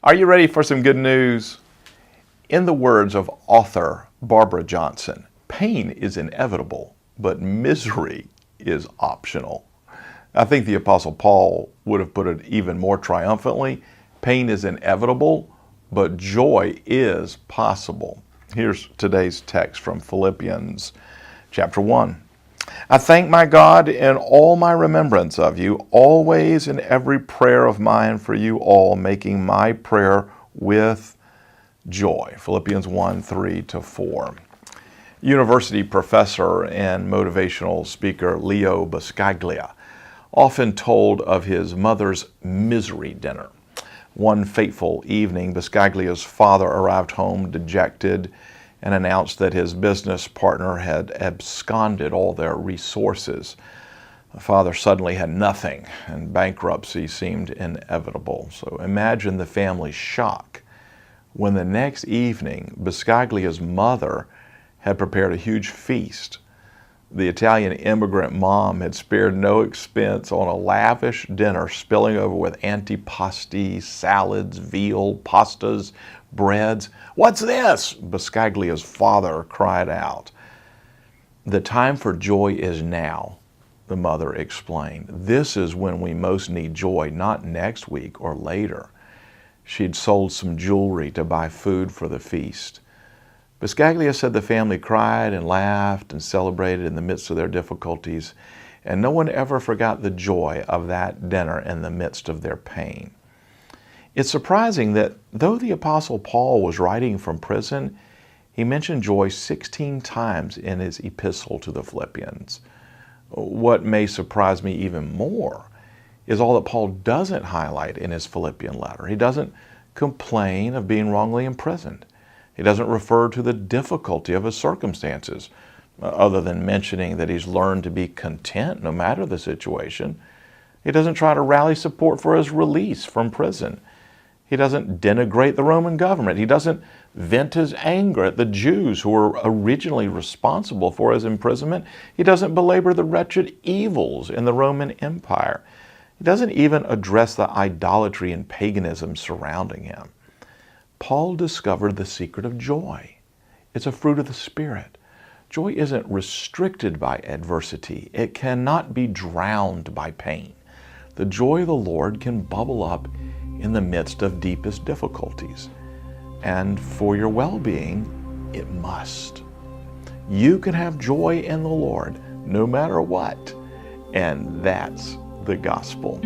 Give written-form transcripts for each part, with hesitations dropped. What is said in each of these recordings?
Are you ready for some good news? In the words of author Barbara Johnson, pain is inevitable, but misery is optional. I think the Apostle Paul would have put it even more triumphantly. Pain is inevitable, but joy is possible. Here's today's text from Philippians chapter 1. I thank my God in all my remembrance of you, always in every prayer of mine for you all, making my prayer with joy. Philippians 1, 3-4. University professor and motivational speaker Leo Buscaglia often told of his mother's misery dinner. One fateful evening, Buscaglia's father arrived home dejected and announced that his business partner had absconded all their resources. The father suddenly had nothing, and bankruptcy seemed inevitable. So imagine the family's shock when the next evening, Buscaglia's mother had prepared a huge feast. The Italian immigrant mom had spared no expense on a lavish dinner, spilling over with antipasti, salads, veal, pastas, breads. "What's this?" Buscaglia's father cried out. "The time for joy is now," the mother explained. "This is when we most need joy, not next week or later." She'd sold some jewelry to buy food for the feast. Buscaglia said the family cried and laughed and celebrated in the midst of their difficulties, and no one ever forgot the joy of that dinner in the midst of their pain. It's surprising that though the Apostle Paul was writing from prison, he mentioned joy 16 times in his epistle to the Philippians. What may surprise me even more is all that Paul doesn't highlight in his Philippian letter. He doesn't complain of being wrongly imprisoned. He doesn't refer to the difficulty of his circumstances, other than mentioning that he's learned to be content no matter the situation. He doesn't try to rally support for his release from prison. He doesn't denigrate the Roman government. He doesn't vent his anger at the Jews who were originally responsible for his imprisonment. He doesn't belabor the wretched evils in the Roman Empire. He doesn't even address the idolatry and paganism surrounding him. Paul discovered the secret of joy. It's a fruit of the Spirit. Joy isn't restricted by adversity. It cannot be drowned by pain. The joy of the Lord can bubble up in the midst of deepest difficulties. And for your well-being, it must. You can have joy in the Lord no matter what. And that's the gospel.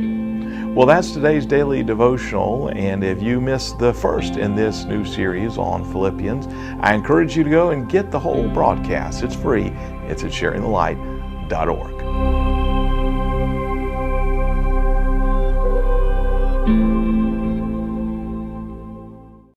Well, that's today's daily devotional, and if you missed the first in this new series on Philippians, I encourage you to go and get the whole broadcast. It's free. It's at sharingthelight.org.